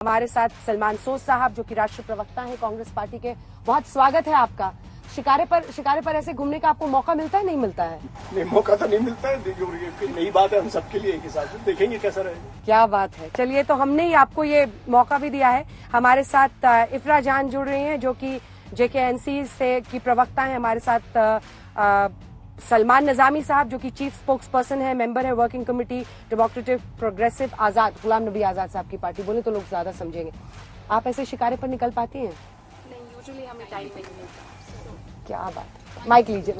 हमारे साथ सलमान सोज साहब जो कि राष्ट्रीय प्रवक्ता हैं कांग्रेस पार्टी के। बहुत स्वागत है आपका। शिकारे पर ऐसे घूमने का आपको मौका मिलता है, नहीं मिलता है? नहीं, मौका तो नहीं मिलता है। देखिए, नई बात है, हम सबके लिए एक हिसाब से देखेंगे कैसा रहेगा। क्या बात है। चलिए, तो हमने ही आपको ये मौका भी दिया है। हमारे साथ इफ्रा जान जुड़ रही हैं जो कि JKNC से की प्रवक्ता है। हमारे साथ सलमान निजामी साहब जो कि चीफ स्पोक्स पर्सन है, मेंबर है वर्किंग कमेटी डेमोक्रेटिक प्रोग्रेसिव आजाद, गुलाम नबी आजाद साहब की पार्टी। बोले तो लोग ज्यादा समझेंगे। आप ऐसे शिकारे पर निकल पाती हैं? नहीं, यूजुअली हमें टाइम नहीं मिलता। क्या बात। माइक लीजिए।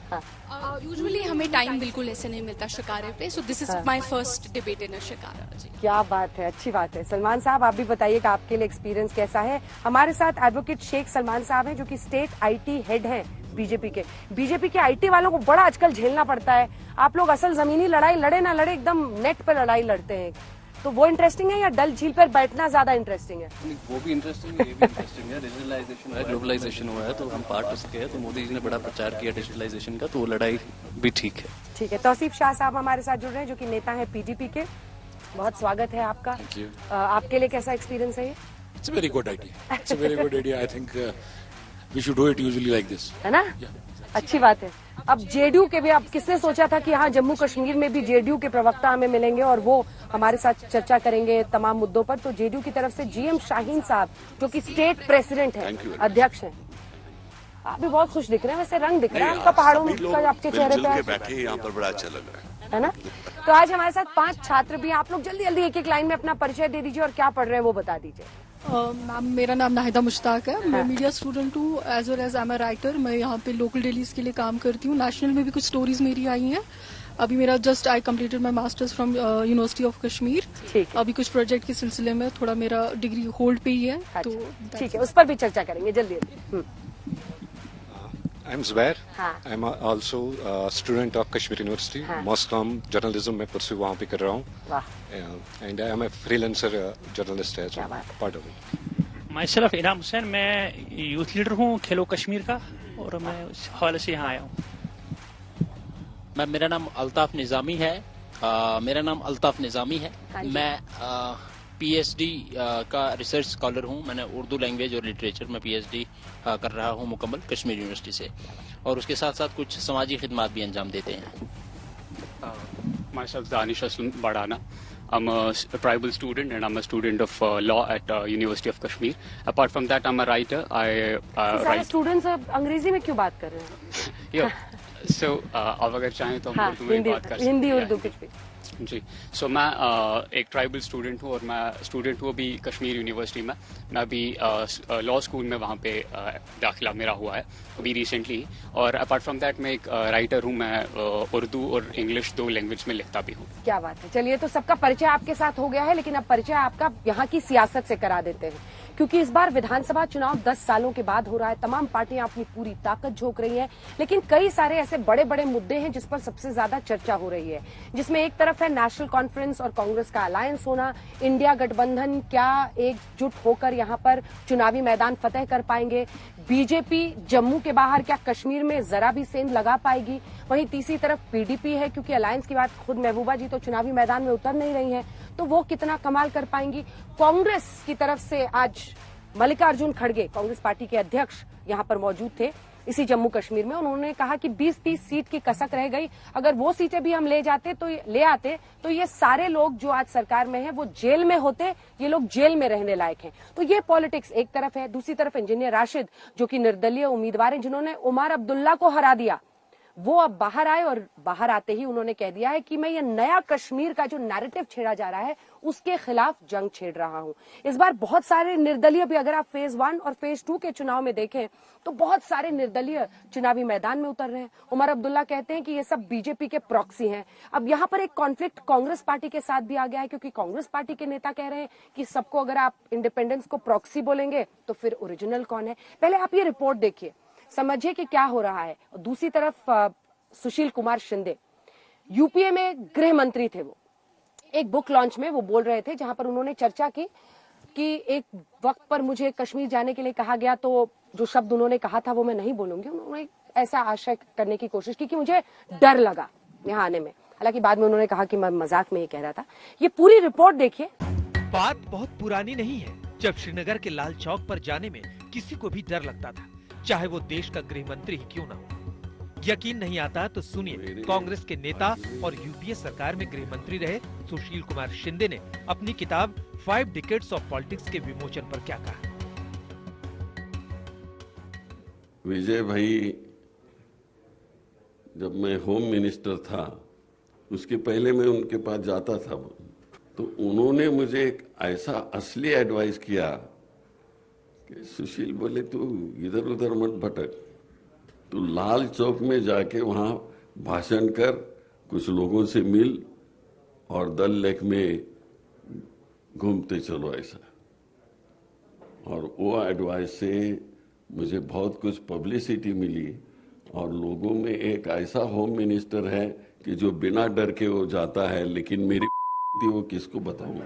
हाँ, यूजुअली हमें टाइम बिल्कुल ऐसे नहीं मिलता शिकारे पे। So this is my first debate in a shikara. जी, क्या बात है, अच्छी बात है। सलमान साहब, आप भी बताइए कि आपके लिए एक्सपीरियंस कैसा है। हमारे साथ एडवोकेट शेख सलमान साहब हैं जो कि स्टेट IT हेड हैं बीजेपी के IT वालों को बड़ा आजकल झेलना पड़ता है। आप लोग असल जमीनी लड़ाई लड़े ना लड़े, एकदम नेट पर लड़ाई लड़ते हैं। तो वो इंटरेस्टिंग है या डल झील पर बैठना ज्यादा इंटरेस्टिंग है? वो भी इंटरेस्टिंग है, ये भी इंटरेस्टिंग है। डिजिटलाइजेशन हुआ है, ग्लोबलाइजेशन हुआ है, तो हम पार्ट हो सके हैं। तो मोदी जी ने बड़ा प्रचार किया डिजिटलाइजेशन का, तो वो लड़ाई भी ठीक है। तौसीफ शाह साहब हमारे साथ जुड़ रहे हैं जो कि नेता है PDP के। बहुत स्वागत है आपका। आपके लिए कैसा एक्सपीरियंस है ये? It's a very good idea. I think we should do it usually like this. है ना? अच्छी बात है। अब JDU के भी, अब किसने सोचा था कि हाँ जम्मू कश्मीर में भी JDU के प्रवक्ता हमें मिलेंगे और वो हमारे साथ चर्चा करेंगे तमाम मुद्दों पर। तो JDU की तरफ से GM शाहीन साहब जो कि स्टेट प्रेसिडेंट है, अध्यक्ष हैं। आप भी बहुत खुश दिख रहे हैं, वैसे रंग दिख रहा है आपका पहाड़ों का आपके चेहरे पे। बैठे यहाँ पर बड़ा अच्छा लग रहा है ना? तो आज हमारे साथ 5 छात्र भी हैं। आप लोग जल्दी जल्दी एक लाइन में अपना परिचय दे दीजिए और क्या पढ़ रहे हैं वो बता दीजिए। मैम, मेरा नाम नाहिदा मुश्ताक है। मैं मीडिया स्टूडेंट हूँ, as well as I am a writer. मैं यहाँ पे लोकल डेलीज के लिए काम करती हूँ। नेशनल में भी कुछ स्टोरीज मेरी आई हैं। अभी मेरा just I completed my masters from university of Kashmir. अभी कुछ प्रोजेक्ट के सिलसिले में थोड़ा मेरा डिग्री होल्ड पे ही है। तो ठीक है, उस पर भी चर्चा करेंगे जल्दी। I'm Zubair. I'm also a student of Kashmir University. Moscom journalism में pursue वहाँ पे कर रहा हूँ. And I am a freelancer journalist as well. Part of it. Myself इनाम हुसैन, मैं यूथ लीडर हूँ खेलो कश्मीर का और मैं उस हवाले से यहाँ आया हूँ। मेरा नाम अल्ताफ निजामी है। मैं PhD का रिसर्च स्कॉलर हूँ। मैंने उर्दू लैंग्वेज और लिटरेचर में PhD कर रहा हूँ मुकम्मल कश्मीर यूनिवर्सिटी से, और उसके साथ साथ कुछ समाजी खिदमात भी अंजाम देते हैं। Myself Danish Aslam Badana. I'm a tribal student and I'm a student of law at University of Kashmir. Apart from that, I'm a writer. I write. Students अंग्रेजी में क्यों बात कर रहे हैं? So अब अगर चाहें तो हम उर्दू में बात कर सकते हैं। हिंदी उर्दू कुछ भी। जी, सो मैं एक ट्राइबल स्टूडेंट हूँ और मैं स्टूडेंट हूँ अभी कश्मीर यूनिवर्सिटी में। मैं अभी लॉ स्कूल में वहाँ पे दाखिला मेरा हुआ है अभी रिसेंटली। और अपार्ट फ्रॉम दैट मैं एक राइटर हूँ। मैं उर्दू और इंग्लिश 2 लैंग्वेज में लिखता भी हूँ। क्या बात है। चलिए, तो सबका परिचय आपके साथ हो गया है, लेकिन अब परिचय आपका यहाँ की सियासत से करा देते हैं, क्योंकि इस बार विधानसभा चुनाव 10 सालों के बाद हो रहा है। तमाम पार्टियां अपनी पूरी ताकत झोंक रही हैं, लेकिन कई सारे ऐसे बड़े बड़े मुद्दे हैं जिस पर सबसे ज्यादा चर्चा हो रही है, जिसमें एक तरफ है नेशनल कॉन्फ्रेंस और कांग्रेस का अलायंस होना। इंडिया गठबंधन क्या एकजुट होकर यहाँ पर चुनावी मैदान फतेह कर पाएंगे? बीजेपी जम्मू के बाहर क्या कश्मीर में जरा भी सेंध लगा पाएगी? वहीं तीसरी तरफ PDP है, क्योंकि अलायंस की बात खुद महबूबा जी तो चुनावी मैदान में उतर नहीं रही हैं, तो वो कितना कमाल कर पाएंगी? कांग्रेस की तरफ से आज मल्लिकार्जुन खड़गे, कांग्रेस पार्टी के अध्यक्ष, यहाँ पर मौजूद थे इसी जम्मू कश्मीर में। उन्होंने कहा कि 20-30 सीट की कसक रह गई, अगर वो सीटें भी हम ले आते तो ये सारे लोग जो आज सरकार में हैं वो जेल में होते, ये लोग जेल में रहने लायक हैं। तो ये पॉलिटिक्स एक तरफ है। दूसरी तरफ इंजीनियर राशिद जो कि निर्दलीय उम्मीदवार हैं, जिन्होंने उमर अब्दुल्ला को हरा दिया, वो अब बाहर आए और बाहर आते ही उन्होंने कह दिया है कि मैं ये नया कश्मीर का जो नैरेटिव छेड़ा जा रहा है उसके खिलाफ जंग छेड़ रहा हूं। इस बार बहुत सारे निर्दलीय भी, अगर आप फेज 1 और फेज 2 के चुनाव में देखें तो बहुत सारे निर्दलीय चुनावी मैदान में उतर रहे हैं। उमर अब्दुल्ला कहते हैं कि ये सब बीजेपी के प्रॉक्सी हैं। अब यहाँ पर एक कॉन्फ्लिक्ट कांग्रेस पार्टी के साथ भी आ गया है, क्योंकि कांग्रेस पार्टी के नेता कह रहे हैं कि सबको अगर आप इंडिपेंडेंस को प्रॉक्सी बोलेंगे तो फिर ओरिजिनल कौन है? पहले आप ये रिपोर्ट देखिए, समझिए कि क्या हो रहा है। दूसरी तरफ सुशील कुमार शिंदे UPA में गृह मंत्री थे। वो एक बुक लॉन्च में वो बोल रहे थे, जहां पर उन्होंने चर्चा की कि एक वक्त पर मुझे कश्मीर जाने के लिए कहा गया, तो जो शब्द उन्होंने कहा था वो मैं नहीं बोलूंगी। उन्होंने ऐसा आशय करने की कोशिश की कि मुझे डर लगा यहाँ आने में। हालांकि बाद में उन्होंने कहा कि मैं मजाक में ही कह रहा था। ये पूरी रिपोर्ट देखिए। बात बहुत पुरानी नहीं है जब श्रीनगर के लाल चौक पर जाने में किसी को भी डर लगता था, चाहे वो देश का गृह मंत्री ही क्यों ना हो। यकीन नहीं आता तो सुनिए कांग्रेस के नेता और यूपीए सरकार में गृह मंत्री रहे सुशील कुमार शिंदे ने अपनी किताब 5 डिकेड्स ऑफ पॉलिटिक्स के विमोचन पर क्या कहा। विजय भाई, जब मैं होम मिनिस्टर था उसके पहले मैं उनके पास जाता था तो उन्होंने मुझे एक ऐसा असली एडवाइस किया कि सुशील बोले तू इधर उधर मत भटक, तू लाल चौक में जाके वहां भाषण कर, कुछ लोगों से मिल और दल लेक में घूमते चलो ऐसा। और वो एडवाइस से मुझे बहुत कुछ पब्लिसिटी मिली और लोगों में एक ऐसा होम मिनिस्टर है कि जो बिना डर के वो जाता है, लेकिन मेरी वो किसको बताऊंगा।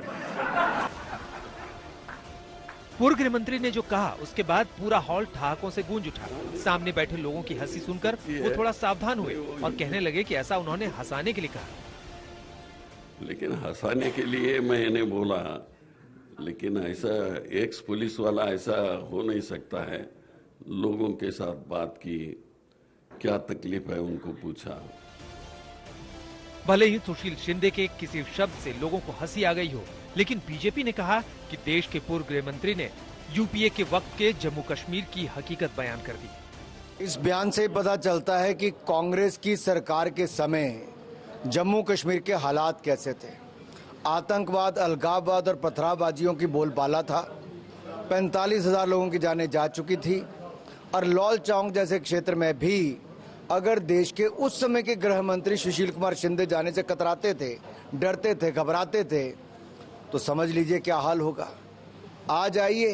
पूर्व गृह मंत्री ने जो कहा उसके बाद पूरा हॉल ठहाकों से गूंज उठा। सामने बैठे लोगों की हंसी सुनकर वो थोड़ा सावधान हुए और कहने लगे कि ऐसा उन्होंने हंसाने के लिए कहा। लेकिन हंसाने के लिए मैंने बोला, लेकिन ऐसा एक्स पुलिस वाला ऐसा हो नहीं सकता है। लोगों के साथ बात की, क्या तकलीफ है उनको पूछा। भले ही सुशील शिंदे के किसी शब्द से लोगों को हंसी आ गई हो, लेकिन बीजेपी ने कहा कि देश के पूर्व गृह मंत्री ने यूपीए के वक्त के जम्मू कश्मीर की हकीकत बयान कर दी। इस बयान से पता चलता है कि कांग्रेस की सरकार के समय जम्मू कश्मीर के हालात कैसे थे। आतंकवाद, अलगाववाद और पथराबाजियों की बोलबाला था। 45,000 लोगों की जानें जा चुकी थी और लॉल चौक जैसे क्षेत्र में भी अगर देश के उस समय के गृह मंत्री सुशील कुमार शिंदे जाने से कतराते थे, डरते थे, घबराते थे, तो समझ लीजिए क्या हाल होगा। आज आइए,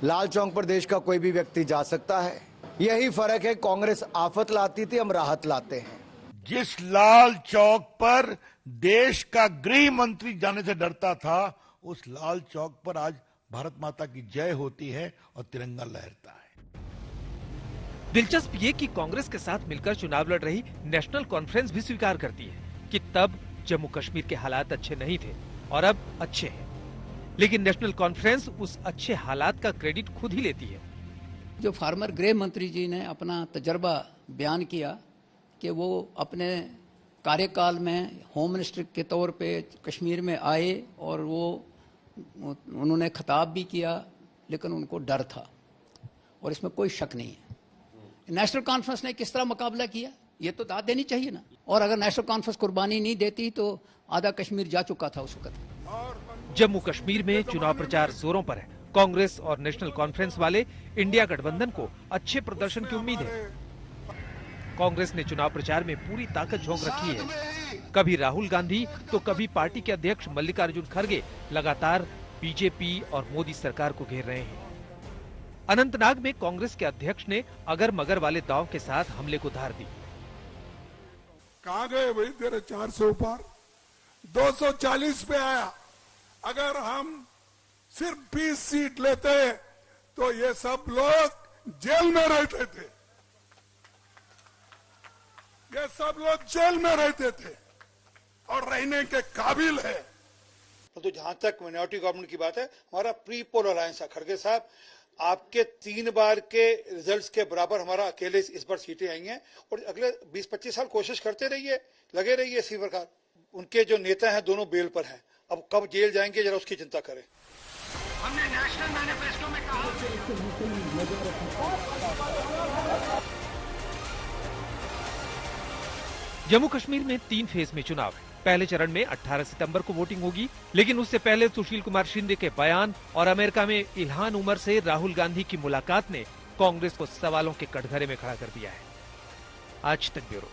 लाल चौक पर देश का कोई भी व्यक्ति जा सकता है। यही फर्क है, कांग्रेस आफत लाती थी, हम राहत लाते हैं। जिस लाल चौक पर देश का गृह मंत्री जाने से डरता था, उस लाल चौक पर आज भारत माता की जय होती है और तिरंगा लहरता है। दिलचस्प ये कि कांग्रेस के साथ मिलकर चुनाव लड़ रही नेशनल कॉन्फ्रेंस भी स्वीकार करती है कि तब जम्मू कश्मीर के हालात अच्छे नहीं थे और अब अच्छे हैं। लेकिन नेशनल कॉन्फ्रेंस उस अच्छे हालात का क्रेडिट खुद ही लेती है। जो फार्मर गृह मंत्री जी ने अपना तजर्बा बयान किया कि वो अपने कार्यकाल में होम मिनिस्टर के तौर पे कश्मीर में आए और वो उन्होंने खिताब भी किया, लेकिन उनको डर था और इसमें कोई शक नहीं है। नेशनल कॉन्फ्रेंस ने किस तरह मुकाबला किया, ये तो दाद देनी चाहिए ना। और अगर नेशनल कॉन्फ्रेंस कुर्बानी नहीं देती तो आधा कश्मीर जा चुका था उस वक्त। जम्मू कश्मीर में चुनाव प्रचार जोरों पर है। कांग्रेस और नेशनल कॉन्फ्रेंस वाले इंडिया गठबंधन को अच्छे प्रदर्शन की उम्मीद है। कांग्रेस ने चुनाव प्रचार में पूरी ताकत झोंक रखी है। कभी राहुल गांधी तो कभी पार्टी के अध्यक्ष मल्लिकार्जुन खड़गे लगातार बीजेपी और मोदी सरकार को घेर रहे हैं। अनंतनाग में कांग्रेस के अध्यक्ष ने अगर मगर वाले दांव के साथ हमले को धार दी। कहां गए भाई तेरे 400 पार, 240 पे आया। अगर हम सिर्फ 20 सीट लेते तो ये सब लोग जेल में रहते थे, ये सब लोग जेल में रहते थे और रहने के काबिल है। तो जहां तक माइनॉरिटी गवर्नमेंट की बात है, हमारा प्री पोल अलायंस है। खड़गे साहब, आपके 3 बार के रिजल्ट्स के बराबर हमारा अकेले इस बार सीटें आई हैं और अगले 20-25 साल कोशिश करते रहिए, लगे रहिए इसी प्रकार। उनके जो नेता हैं दोनों बेल पर हैं, अब कब जेल जाएंगे जरा उसकी चिंता करें। हमने नेशनल मैनिफेस्टो में कहा जम्मू कश्मीर में 3 फेज में चुनाव है। पहले चरण में 18 सितंबर को वोटिंग होगी, लेकिन उससे पहले सुशील कुमार शिंदे के बयान और अमेरिका में इल्हान उमर से राहुल गांधी की मुलाकात ने कांग्रेस को सवालों के कटघरे में खड़ा कर दिया है। आज तक ब्यूरो।